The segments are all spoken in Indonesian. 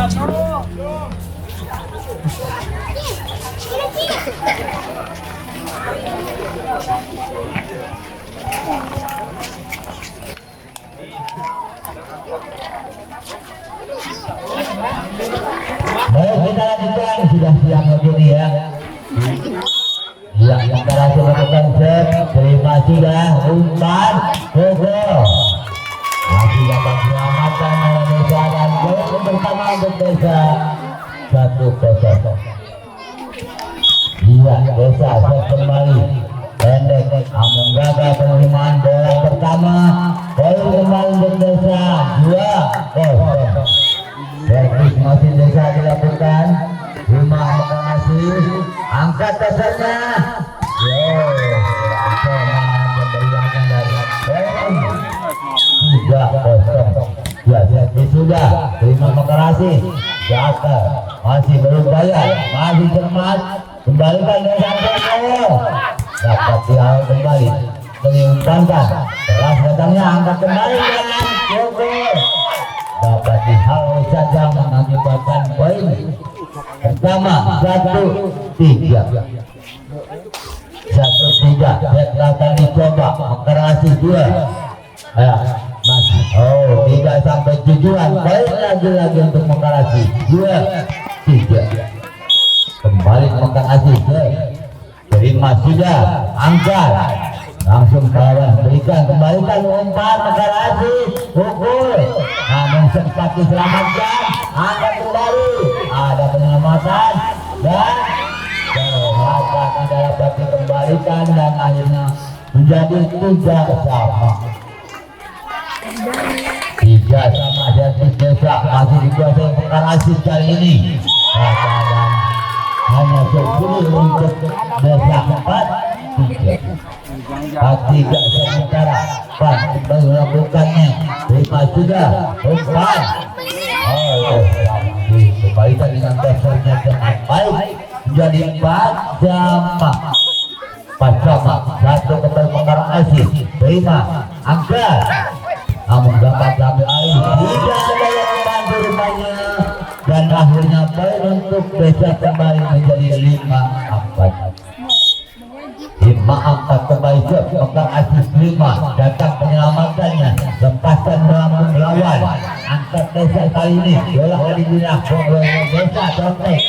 Baik, kita lanjutkan, sudah siap begini ya. Ya, kita langsung lakukan set. Terima sudah, umpan, gol. Masih dapat selamatkan oleh Desa dan gol bersama untuk Desa 1-0. Iya, Desa set kembali. Pendek, namun gagal penerimaan bola pertama. Gol kembali untuk Desa 2-0. Servis masih Desa dilakukan. Rumah masih angkat dasarnya. Memberikan dari 3-0. Ya, servis sudah. Terima kasih. Jaka masih berupaya, masih cermat. Kembalikan Desa Desa. Dapat dihalau kembali. Menyimpankan. Keras datangnya angkat kembali dengan gol. Dapat dihalau saja mengakibatkan poin pertama 1-3. 1-3. Akan dicoba Mengkerasi 2. Ya, masih. Oh, tidak sampai tujuan. Poin lagi untuk Mengkerasi 2-3. Kembali Mengkerasi. Terima sudah, angkat. Langsung kawan berikan, kembalikan umpan Mengkerasi, pukul, namun sempat diselamatkan, angkat kembali, ada penyelamatan dan akan dapat dikembalikan dan akhirnya menjadi 3-3. 3-3 servis Desa masih dikuasai Mengkerasi kali ini. Hanya sepuluh untuk Desa 4-3. 3 sementara Pan kembali melakukannya. Terima sudah umpan. Oh, kembalikan dengan dasarnya dengan baik menjadi 4-sama. 4-sama. 1 kembali Mengkerasi. Terima angkat. Namun dapat diambil alih. Tidak ada yang membantu rupanya. Dan akhirnya poin untuk Desa kembali menjadi 5-4. 5-4 kembali ke Mengkerasi 5. Datang penyelamatannya, lepaskan melambung lawan. Angkat Desa kali ini, bola digunakan oleh Desa Contek.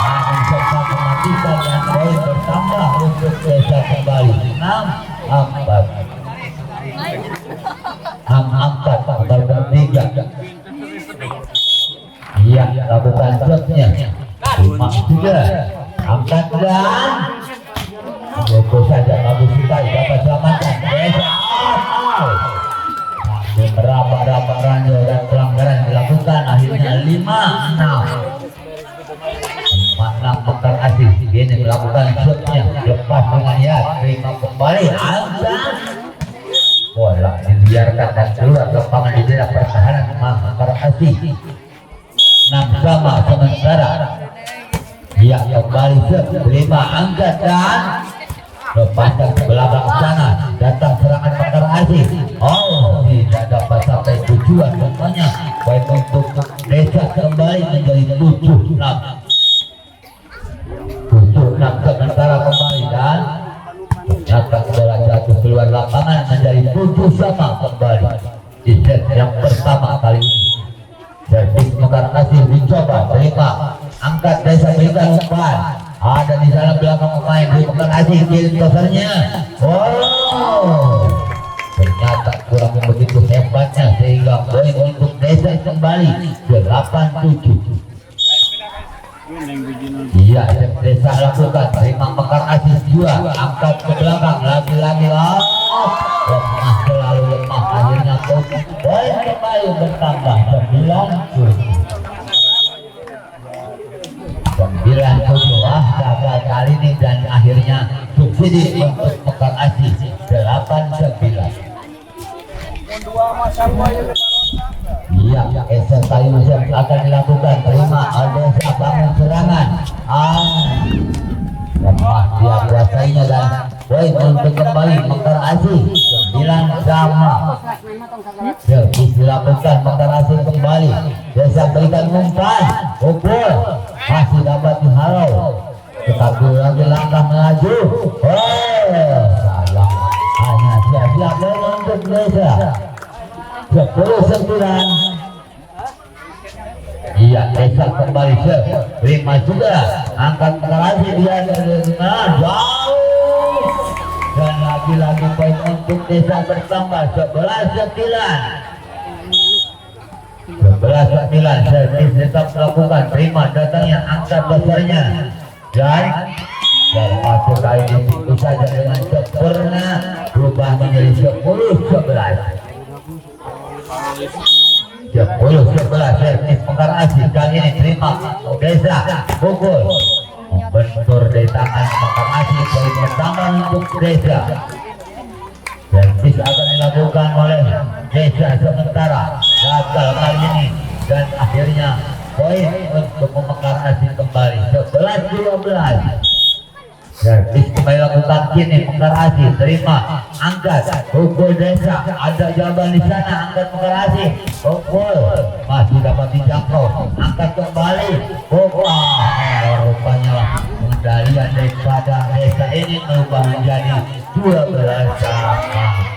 Namun sempat mematikan dan poin bertambah untuk Desa kembali 6-4. 6-4 kembali ke 3. Iya, lakukan shotnya. 5 sudah. Angkat dan Boko saja bagus sekali, dapat selamatkan Desa. Berapa ranjau dan pelanggaran dilakukan, akhirnya 5-6. 4-6 Mengkerasi ini melakukan shotnya, lepas dengan yad, terima kembali, angkat. Bola dibiarkan dan keluar lapangan di daerah pertahanan Mengkerasi. 6-sama sementara. Ya, kembali ke 5, angkat dan lepaskan ke belakang sana. Datang serangan Mengkerasi. Oh, tidak dapat sampai tujuan. Pokoknya baik untuk Desa kembali menjadi 7-6. 7-6 sementara kembali dan ternyata bola jatuh keluar lapangan menjadi 7-sama kembali di set yang pertama kali ini. Servis Mengkerasi dicoba, terima angkat Desa berikan umpan. Ada di sana belakang pemain di Mengkerasi, kirim tosernya. Oh, ternyata kurang begitu hebatnya sehingga poin untuk Desa kembali 8-7. Iya, Desa lakukan, terima Mengkerasi 2, angkat ke belakang lagi-lagi. Lemah, selalu lemah, akhirnya poin kembali bertambah 9-7. 9-7. Gagal kali ini dan akhirnya subsidi untuk Mengkerasi 8-9. Iya, esok kali masih akan dilakukan. Terima Desa bangun serangan. Lemah dia kuasainya dan poin untuk kembali Mengkerasi 9-sama. Servis dilakukan Manggarasi kembali. Desa berikan umpan. Pukul masih dapat dihalau. Tetapi lagi langkah melaju. Salah. Hanya siap-siap untuk Desa. 10-9. Iya, Desa kembali terima juga. Angkat Manggarasi dia jauh. Dan lagi-lagi poin untuk Desa bertambah 11-9. 11-9. Servis tetap melakukan, terima datangnya, angkat besarnya dan masuk kali ini itu saja dengan sempurna berubah menjadi 10-11. 10-11. Servis Manggarasi kali ini terima Desa pukul bentur dari tangan Manggarasi, poin pertama untuk Desa. Servis akan dilakukan oleh Desa sementara gagal kali ini dan akhirnya poin untuk Manggarasi kembali 11-12. Servis kembali lakukan kini Manggarasi terima angkat pukul Desa, ada jawaban di sana, angkat Manggarasi pukul masih dapat dijangkau, angkat kembali pukul rupanya lah pengendalian daripada Desa ini berubah menjadi 12 sama.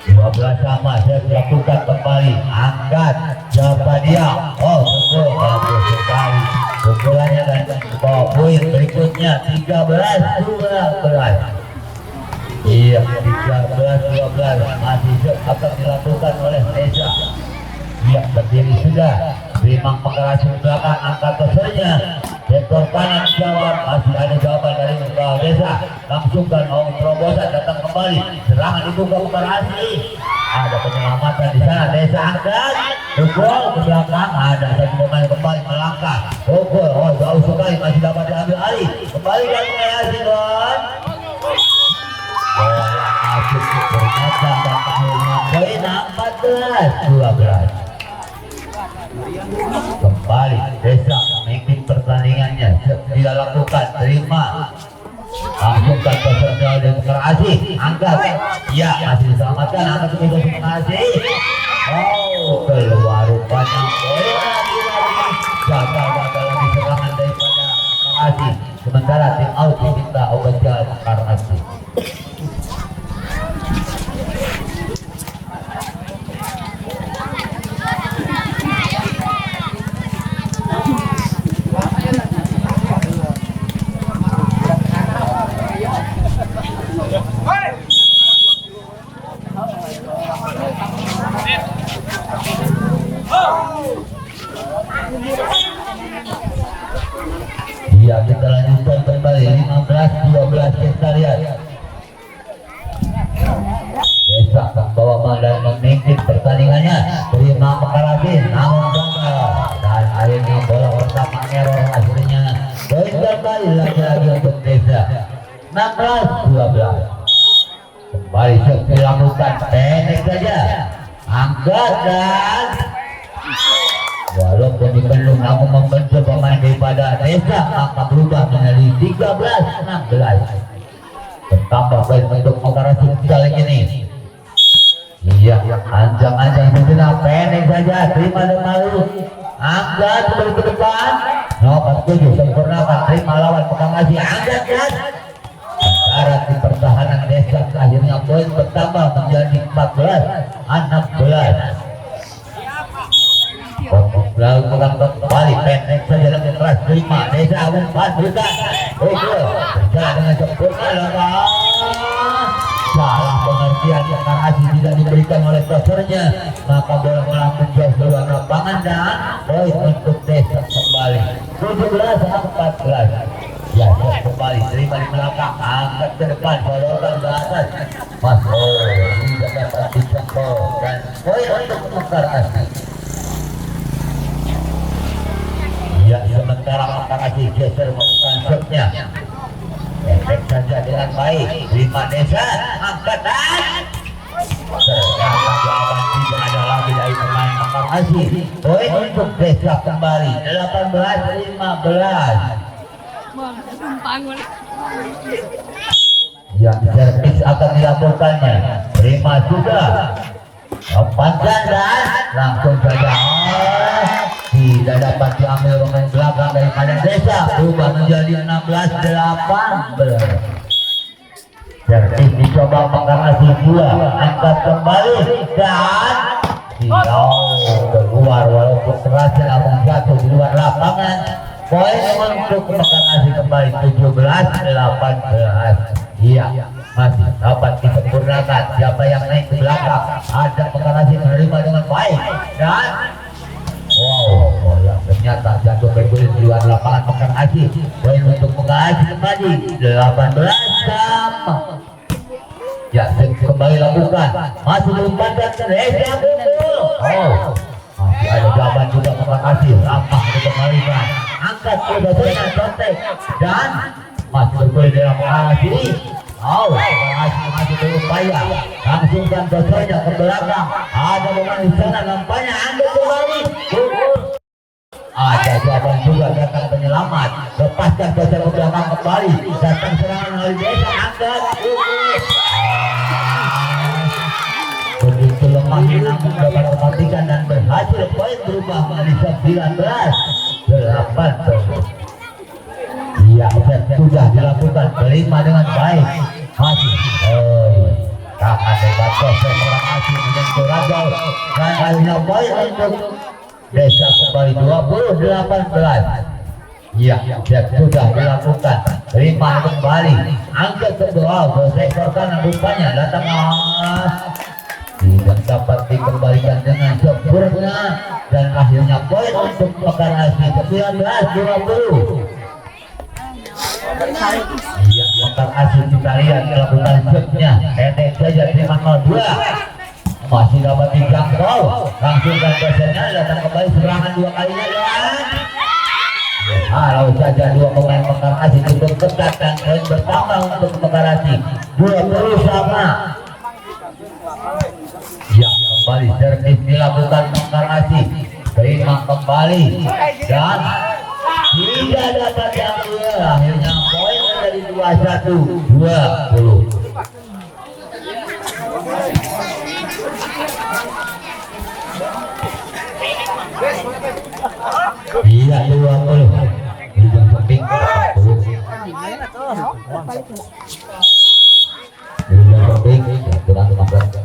12 sama. Saya lakukan kembali, angkat jawaban dia, pukul bagus sekali pukulannya dan bawa poin berikutnya 13-12. Iya, 13-12 masih akan dilakukan oleh Desa. Iya, berdiri sudah. Terima Manggarasi belakang, angkat besarnya. Sektor kanan jawab, masih ada jawaban dari Desa. Langsungkan terobosan datang kembali. Serangan dibuka Manggarasi. Ada penyelamatan di sana. Desa angkat. Pukul ke belakang. Ada satu pemain kembali melangkah. Pukul. Jauh sekali masih dapat diambil alih. Kembali dari Manggarasi don. Bola masuk ternyata dan akhirnya poin 14-12. Kembali Desa memimpin pertandingannya. Dia lakukan, terima langsungkan peserta dari Manggarasi, angkat ya, masih diselamatkan, angkat ke Manggarasi. Keluar rupanya poin lagi-lagi. Gagal lagi serangan daripada Manggarasi. Sementara tim out diminta obat Manggarasi. Iya, kita lanjutkan kembali 15-12. Kita lihat Desa membawa dan memimpin pertandingannya. Terima Manggarasi namun gagal dan akhirnya bola pertama error, akhirnya poin kembali lagi untuk Desa 16-12. Kembali dilakukan pendek saja, angkat dan walaupun dibelum namun membentur pemain daripada Desa, maka berubah menjadi 13-16. Bertambah poin untuk Manggarasi kali ini. Iya, anjang-anjang sejenak, pendek saja, terima dan malu, angkat kembali ke depan. Nomor 7 sempurnakan, terima lawan Manggarasi, angkat dan syarat di pertahanan Desa. Akhirnya poin bertambah menjadi 14-16. Lalu pegang kembali, pendek saja lagi keras, terima Desa umpan berikan. Berjalan dengan sempurna. Salah pengertian Manggarasi tidak diberikan oleh pesernya, maka bola melambung jauh keluar lapangan dan poin untuk Desa kembali 17-14. Ya, kembali terima di belakang, angkat ke depan, sodorkan ke atas, tidak dapat dijangkau dan poin untuk Manggarasi. Ya, sementara Manggarasi geser melakukan shotnya, efek saja dengan baik, terima Desa, angkat dan ternyata jawaban tidak ada lagi dari pemain Manggarasi. Poin untuk Desa kembali 18-15. yang servis akan dilakukannya. Terima sudah. Panjang dan langsung saja tidak dapat diambil pemain belakang daripada Desa. Berubah menjadi 16-18. Servis dicoba mengarasi dua, angkat kembali dan keluar walaupun berhasil abang jatuh di luar lapangan. Poin untuk mengarasi kembali 17-18. Iya, masih dapat disempurnakan. Siapa yang naik ke belakang, ada mengarasi menerima dengan baik dan bola ternyata jatuh bergulir di luar lapangan mengarasi. Poin untuk mengarasi kembali 18-sama. Ya, kembali lakukan. Masih diumpankan Reza betul. Masih ada jawaban juga mengarasi. Ramah dikembalikan. Angkat ke dasarnya contek dan masih bergulir dalam mengarasi. Masih berupaya langsungkan dasarnya ke belakang. Ada pemain di sana nampaknya ambil kembali. Ada jawaban juga datang penyelamat. Lepaskan dasar ke belakang kembali. Datang serangan oleh Desa. Angkat. Begitu lemah namun dapat mematikan dan berhasil. Poin berubah menjadi 19-18. Iya, sudah dilakukan. Terima dengan baik. Masih tangan dekat proses mengatasi menyentuh Rajau dan akhirnya poin untuk Desa kembali 20-18. Iya, sudah dilakukan. Terima kembali. Angkat ke bawah bersektor kanan rupanya datang tidak dapat dikembalikan dengan sempurna dan akhirnya poin untuk Mekarasi 19-20. Iya, Mekarasi kita lihat melakukan shotnya pendek saja 5-02. Masih dapat dijangkau langsungkan dasarnya datang kembali serangan dua kalinya dan kalau saja dua pemain Mekarasi cukup ketat dan poin bertambah untuk Mekarasi 20 sama. Ya, kembali servis dilakukan Mekarasi. Terima kembali dan tidak dapat diambil. Akhirnya poin menjadi 21-20. Iya, 20. Ujung samping 40. Ujung samping kurang 15.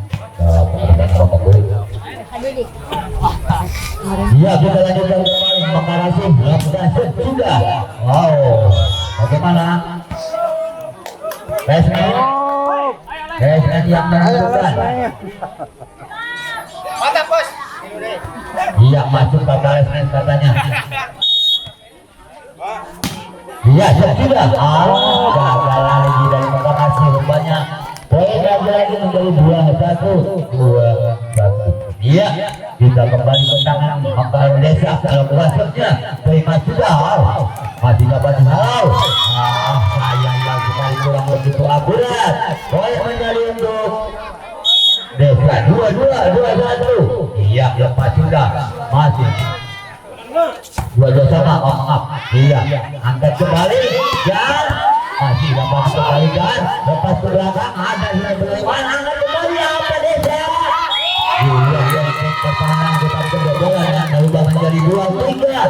Iya, kita lanjutkan kembali. Mekarasi melakukan set sudah. Bagaimana? Resmen yang menentukan. Mantap bos. Iya, masuk kata Resmen katanya. Iya, set sudah. Gagal lagi dari Mekarasi rupanya. Poin lagi menjadi 21-21. Iya, kita kembali ke tangan Makanan Desa dalam wasatnya. Terima sudah. Masih dapat dihalau. Sayang lagi kali kurang begitu akurat. Poin menjadi untuk Desa 22-21. Iya, lepas sudah. Masih 22 sama. Maaf. Iya, angkat kembali dan masih dapat kembalikan. Lepas ke belakang ada yang berlebihan. Angkat kembali apa Desa? Pertahanan kita kebobolan dan berubah menjadi 2-3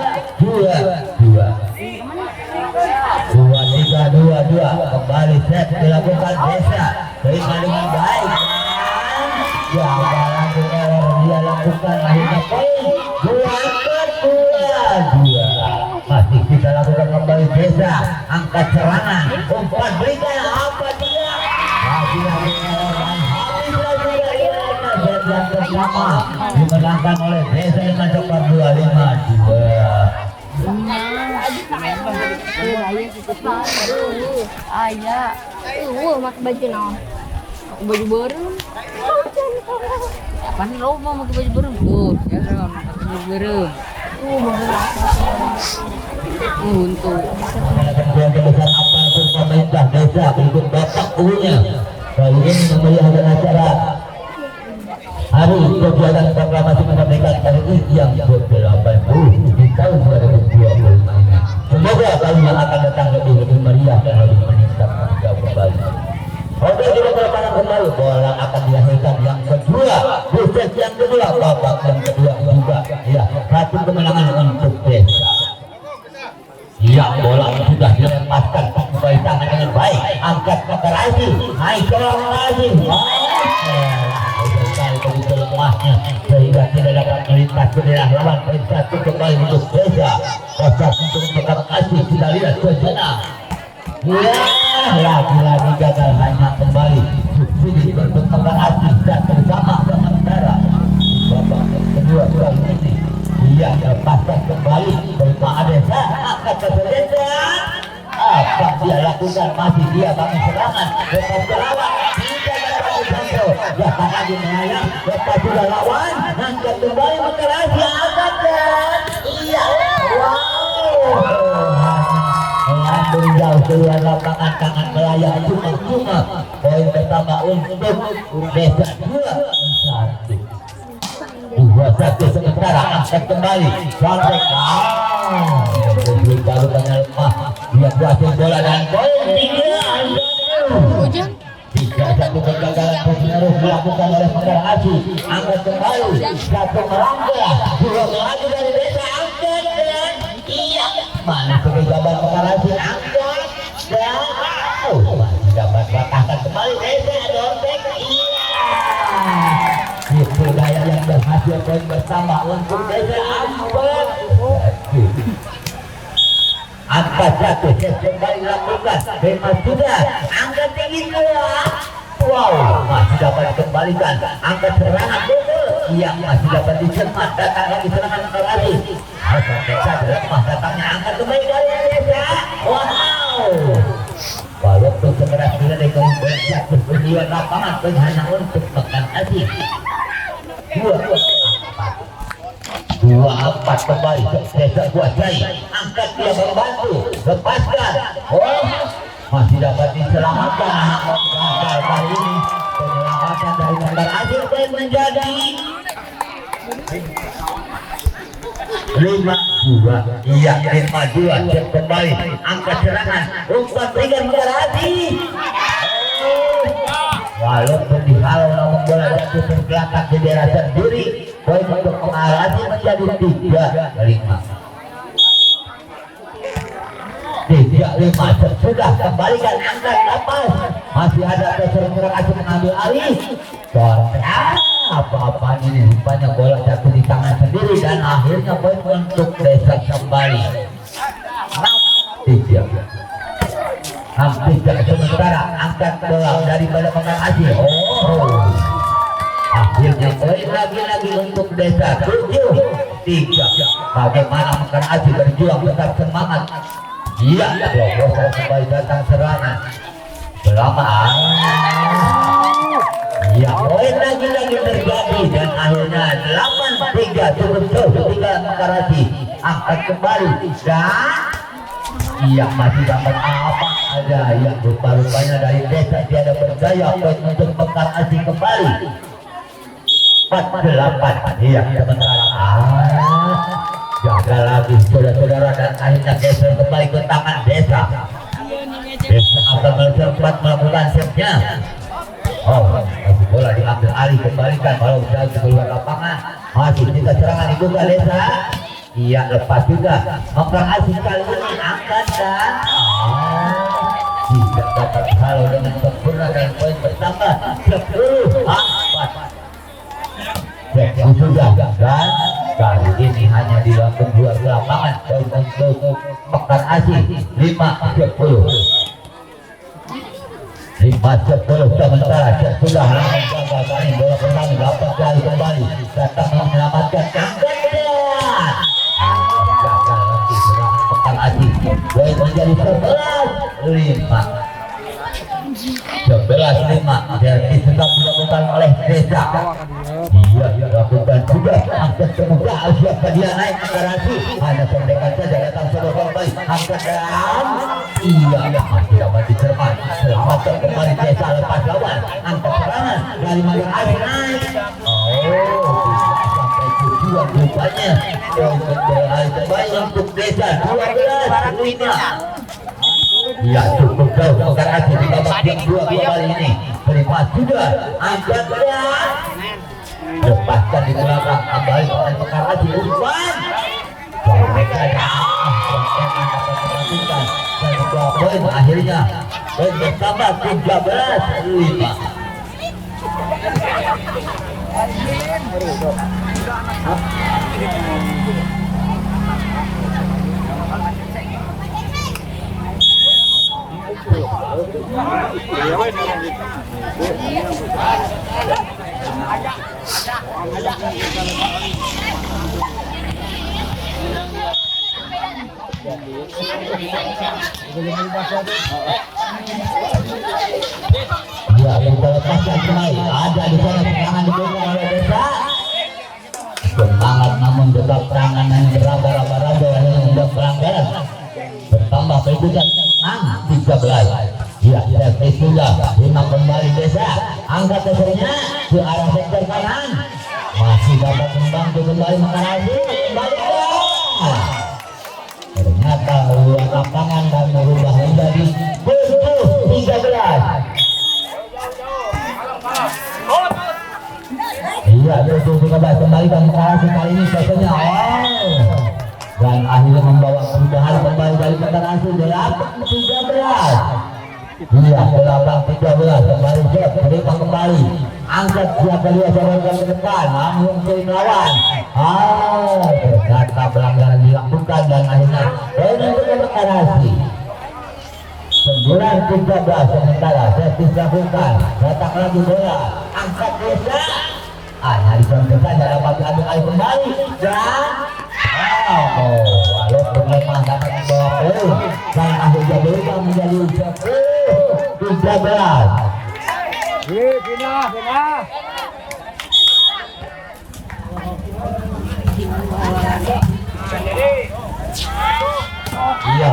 kembali set dilakukan Desa. Terima dengan baik ya, dia lakukan akhirnya poin 2-2. Masih kita lakukan kembali Desa. Angkat serangan umpan berikan apa dia masih lakukan yang pertama dimenangkan oleh Desa dengan skor 25-2. Ayah, pakai baju naon? Pakai baju baru. Apa nih lo mau pakai baju baru? Tuh, ya kan, pakai baju baru. Untuk. Yang terbesar apa pun pemerintah Desa berikut bapak punya. Kali ini memeriahkan acara hari kegiatan proklamasi kemerdekaan RI yang ke-80 di tahun 2025 ini. Semoga tahun yang akan datang lebih meriah dan lebih meningkat juga kembali. di lapangan kembali, bola akan dilahirkan yang kedua, buset yang kedua, babak yang kedua juga, ya, satu kemenangan untuk Desa. Ya, bola sudah dilepaskan kembali tangan dengan baik, angkat ke lagi, naik dorong lagi, sekali begitu lemahnya sehingga tidak dapat melintas ke daerah lawan. Satu kembali untuk Desa, kotak untuk Pekan Asih, kita lihat sejenak. Ya, lagi-lagi gagal, hanya kembali subsidi untuk Pekan Asih dan bersama sementara babak kedua kali ini. Ia lepaskan kembali bersama Desa, angkat ke Desa. Apa dia lakukan? Masih dia bangun serangan, lepas ke lawan, tidak dapat dijangkau, datang lagi melayang, lepas juga lawan, angkat kembali mengerasi, angkat dan iya, wow, mengambil jauh keluar lapangan, tangan melayang cuma-cuma. Poin pertama untuk Desa 2-1 sementara, angkat kembali sampai baru banyak lemah, dia berhasil bola dan poin 3-1. 3-1 kegagalan terus dilakukan oleh Pekan Asih, angkat kembali, satu melangkah, dua melaju dari Desa, angkat dan iya, mana kegabalan Pekan Asih, angkat dan masih dapat patahkan kembali Desa, dortek, iya, itu daya yang berhasil poin bersama untuk Desa, angkat satu, kembali lakukan, memang sudah, angkat tinggi dua, wow, masih dapat dikembalikan, angkat serangan double, yang masih dapat dicermat, datang lagi serangan Pekan Asih, sampai saja lemah datangnya, angkat kembali dari Desa, wow, walaupun keberhasilan dari kemudian jatuh berjiwa lapangan, hanya untuk Pekan Asih. 2-4 kembali, Desa kuasai, angkat dia membantu, lepaskan, oh, masih dapat diselamatkan, gagal kali ini, penyelamatan dari Pekan Asih menjadi 5-2, iya 5-2, cek kembali, angkat serangan, umpan berikan Pekan Asih. Walaupun dihalau namun bola jatuh tergeletak di daerah sendiri, poin untuk Pekan Asih menjadi 3-5. Sudah kembalikan, angkat lepas, masih ada Pekan Asih mengambil alih, apa-apa ini, rupanya bola jatuh di tangan sendiri dan akhirnya poin untuk Desa kembali 6-3. Hampir sementara, angkat bola daripada Pekan Asih, oh, akhirnya poin lagi-lagi untuk Desa 7-3. Bagaimana Pekan Asih berjuang tetap semangat, iya, terobosan kembali datang serangan selama, iya, poin lagi-lagi terjadi dan akhirnya 8-3 cukup jauh ketinggalan Pekan Asih, angkat kembali dan iya, masih dapat apa ada, ya, rupa-rupanya dari Desa tiada berdaya, poin untuk Pekan Asih kembali 4-8. Iya, sementara jaga lagi saudara-saudara dan akhirnya Desa kembali ke tangan Desa. Desa akan sempat melakukan setnya, oh, bola diambil alih, kembalikan, kalau sudah keluar lapangan, masih kita serangan dibuka Desa. Iya, lepas juga Pekan Asih kali ini, angkat dan tidak dapat halau dengan sempurna dan poin bertambah 10-4. Sudah, dan kali ini hanya dilakukan dua lapangan, poin untuk Pekan Asih 5-10. 5-10 sementara sudah menjaga kali bola pertama dapat kali kembali datang menyelamatkan, angkat dan gagal lagi serangan Pekan Asih, poin menjadi 11-5. 11-5 jadi sedang dilakukan oleh Desa. Iya, dilakukan juga, angkat semoga siapa dia naik Pekan Asih, hanya sondekan saja datang seluruh baik, angkat dan iya, masih dapat dicermat, selamatkan kembali Desa lepas lawan, angkat serangan dari Pekan Asih naik, oh, sampai tujuan rupanya, poin terbaik untuk Desa 12-5. Ya, cukup menjauh Mekar Aziz di babak yang kedua kali ini. Terima juga angkat berat. Lepaskan di belakang kembali oleh Mekar Aziz umpan. Mereka dan dua poin akhirnya poin bertambah 13-5. Ya, yang terlepaskan kembali ada di sana serangan diberikan oleh Desa. Semangat namun tetap serangan yang beraba-raba yang sudah pelanggaran bertambah perbedaan 6-13. Ya, servis sudah lima kembali Desa, angkat dasarnya ke arah sektor kanan, masih dapat membantu kembali Mekar Aziz, kembali ternyata luar lapangan dan merubah menjadi 13. Iya, 13 kembalikan Mekar Aziz kali ini biasanya dan akhirnya membawa perubahan kembali dari Mekar Aziz 13. Iya, 13 kembali Jeff, terima kembali angkat siapa dia jalankan ke depan namun ke lawan ternyata pelanggaran dilakukan dan akhirnya poin untuk Mekar Aziz 9-13. sementara servis dilakukan, datang lagi bola angkat Desa nyari contoh saja dapat diambil alih kembali dan walaupun lemah dapat membawa poin dan akhirnya berubah menjadi 13. Iya,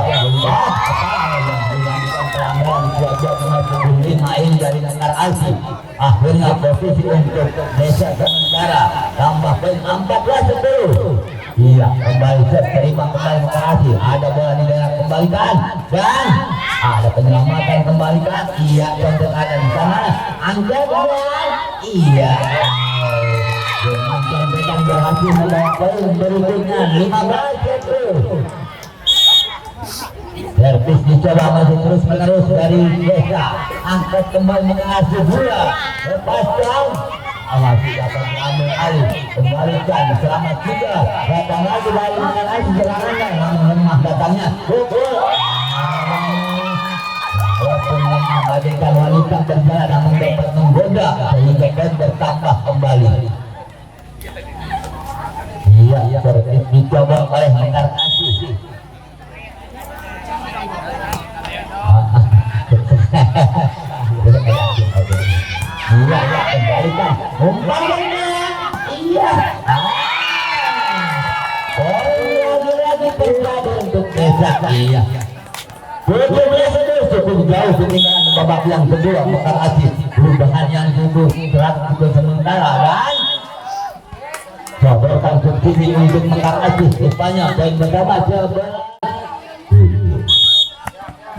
berubah pelanggaran main dari Mekar Aziz. Akhirnya posisi untuk Desa sementara tambah poin 14-10. Iya, kembali set terima kembali Mekar Aziz. Ada bola di daerah kembalikan dan ada penyelamatan kembalikan. Iya, contoh ada di sana. Angkat dan iya. Dengan contohkan berhasil membawa poin berikutnya 15-10. Servis dicoba masih terus menerus dari Desa, angkat kembali Mekar Aziz bola lepaskan masih dapat diambil alih kembalikan selamat juga datang lagi dari Mekar Aziz serangannya namun lemah datangnya walaupun lemah bagaikan wanita berjalan namun dapat menggoda sehingga poin bertambah kembali. Iya, servis dicoba oleh Mekar Aziz. Iya, kembalikan umpannya. Iya. Lagi terjadi untuk Desa. Iya. 17 cukup jauh ketinggalan babak yang kedua Mekar Aziz. Perubahan yang cukup berat juga sementara dan sodorkan subsidi untuk Mekar Aziz. Rupanya poin pertama 11.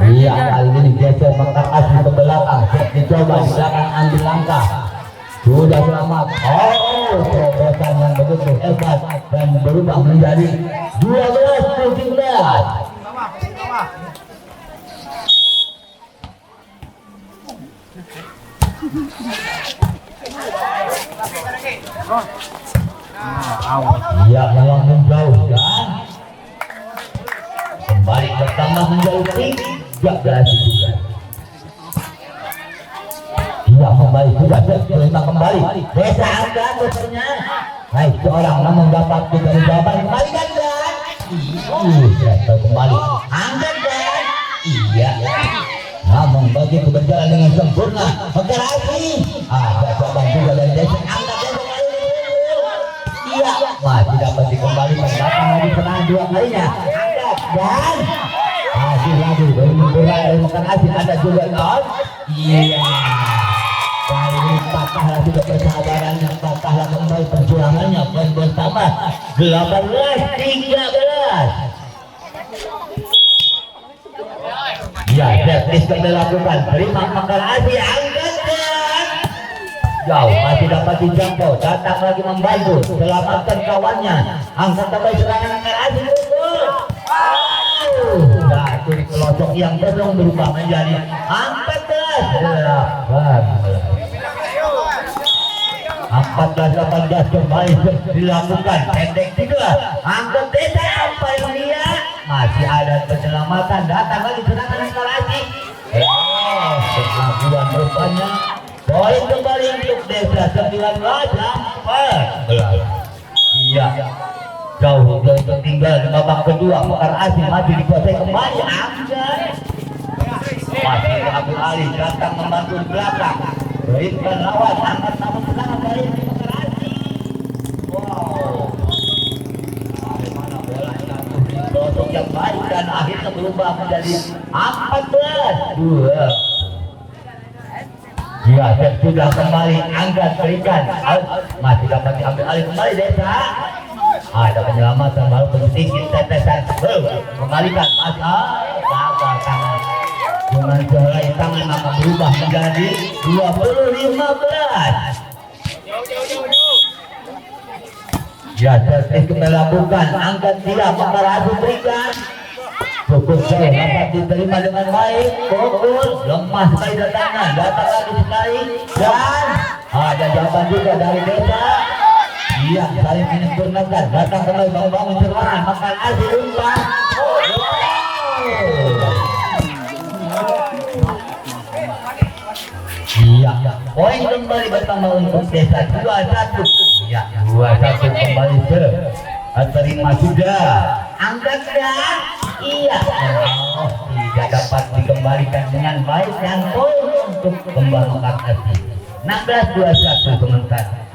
Iya, kali ini geser Mekar Aziz ke belakang. Dicoba di belakang ambil langkah. Sudah selamat. Terobosan yang begitu hebat dan berubah menjadi 12-17. Iya, memang menjauh dan kembali bertambah menjadi 13-13. Iya, kembali sudah terima kembali Desa angkat besarnya. Baik seorang namun dapat dari jawaban kembali kan kembali angkat dan iya namun begitu berjalan dengan sempurna Mekar Aziz. Ada jawaban juga dari Desa angkat dan kembali iya masih dapat dikembalikan datang lagi serangan dua kalinya angkat dan lagi dari Mekar Aziz ada juga kan iya kali patahlah juga persahabatannya, patahlah kembali perjuangannya. Poin bertambah 18-13. Ya, servis yang dilakukan. Terima makan Asia angkatkan. Jauh masih dapat dijangkau. Datang lagi membantu. Selamatkan kawannya. Angkat sampai serangan makan Asia. Nah, itu di pelosok yang belum berubah menjadi 14-18 kembali dilakukan. Pendek juga. Angkat desa sampai dia. Masih ada penyelamatan. Datang lagi serangan eskalasi. Perlakuan rupanya. Poin kembali untuk desa 19-14. Iya. Jauh tertinggal di babak kedua. Mekar Asih masih dikuasai kembali. Angkat. Masih diambil alih. Datang membantu belakang. Berikan lawan. Angkat namun serangan dari Mekar Asih. Wow. Bagaimana bola jatuh di pelosok yang baik dan akhirnya berubah menjadi 14-2. Ya, sudah kembali. Angkat berikan. Masih dapat diambil alih kembali desa. Ada penyelamatan walaupun sedikit tetesan. Kembalikan. Gagal tangan. Dengan sehelai tangan maka berubah menjadi 20-15. Ya, servis kembali lakukan. Angkat dia. Maka Rasul berikan. Cukup jauh dapat diterima dengan baik. Fokus. Lemah sekali datangnya. Datang lagi sekali. Dan ada jawaban juga dari desa. Iya, saling menyempurnakan. Datang kembali membangun serangan. Makan Asih umpan. Iya, poin kembali bertambah untuk desa 21. Iya, 21 kembali terima sudah. Angkat dah. Iya. Tidak dapat dikembalikan dengan baik dan poin untuk kembali Makan Asih. 16-21 sementara.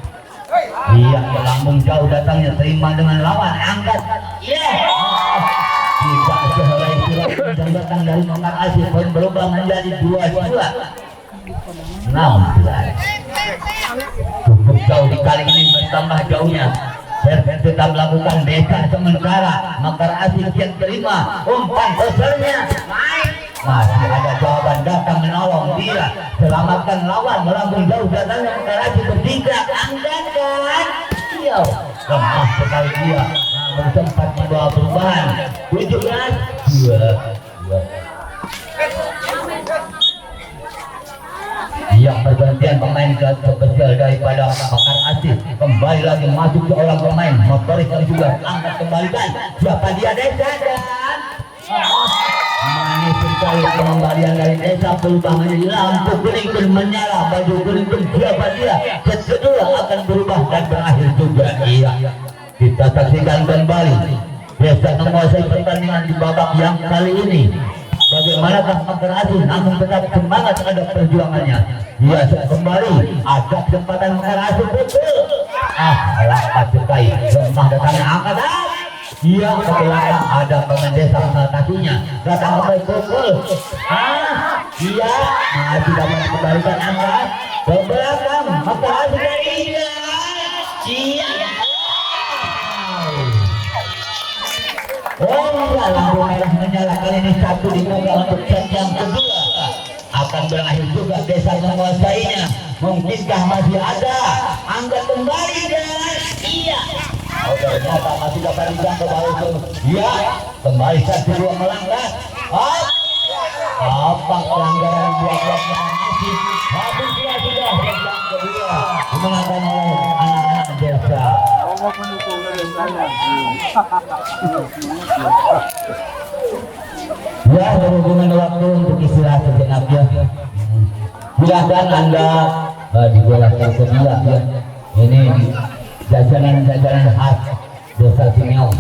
Iya, melambung jauh datangnya. Terima dengan lawan. Angkat. Iya. Tidak sehelai surat yang datang dari Makan Asih. Poin berubah menjadi 22. 16. Cukup jauh di kali ini bertambah jauhnya. Servis tetap melakukan desa sementara. Mekar Asih yang terima umpan besarnya. Masih ada jawaban datang menolong dia. Selamatkan lawan. Melambung jauh datangnya Mekar Asih bertiga. Angkatkan. Iya. Lemah sekali dia. Namun sempat membawa perubahan. 17-2. Yang pergantian pemain kecil daripada Mekar Asih. Kembali lagi masuk ke orang pemain motorik yang juga angkat kembalikan. Siapa dia desa dan manis sekali pengembalian dari desa. Berubah menjadi lampu kuning pun menyala. Baju kuning pun siapa dia. Kedua akan berubah dan berakhir juga. Iya, kita saksikan kembali desa menguasai pertandingan di babak yang kali ini. Bagaimanakah Mekar Asih namun tetap semangat terhadap perjuangannya. Dia kembali ada kesempatan Mekar Asih betul. Lapat sekali. Lemah datangnya angkat. Dia ke belakang ada pemain desa mengatasinya. Datang kembali pukul. Dia masih dapat kembalikan angkat ke belakang. Mekar Asih dari dia. Lampu merah menyala kali ini satu dibuka untuk set yang kedua. Akan berakhir juga desa menguasainya. Mungkinkah masih ada? Angkat kembali dan iya. Ternyata masih dapat dijangkau bawah. Iya. Kembali satu dua melanggar. Apa pelanggaran buat masih? Habis sudah yang kedua dimenangkan oleh anak-anak desa. Ya, berhubungan waktu untuk istirahat sejenak ya. Silakan Anda dijelaskan sedia ya. Ini jajanan-jajanan khas desa Simeong.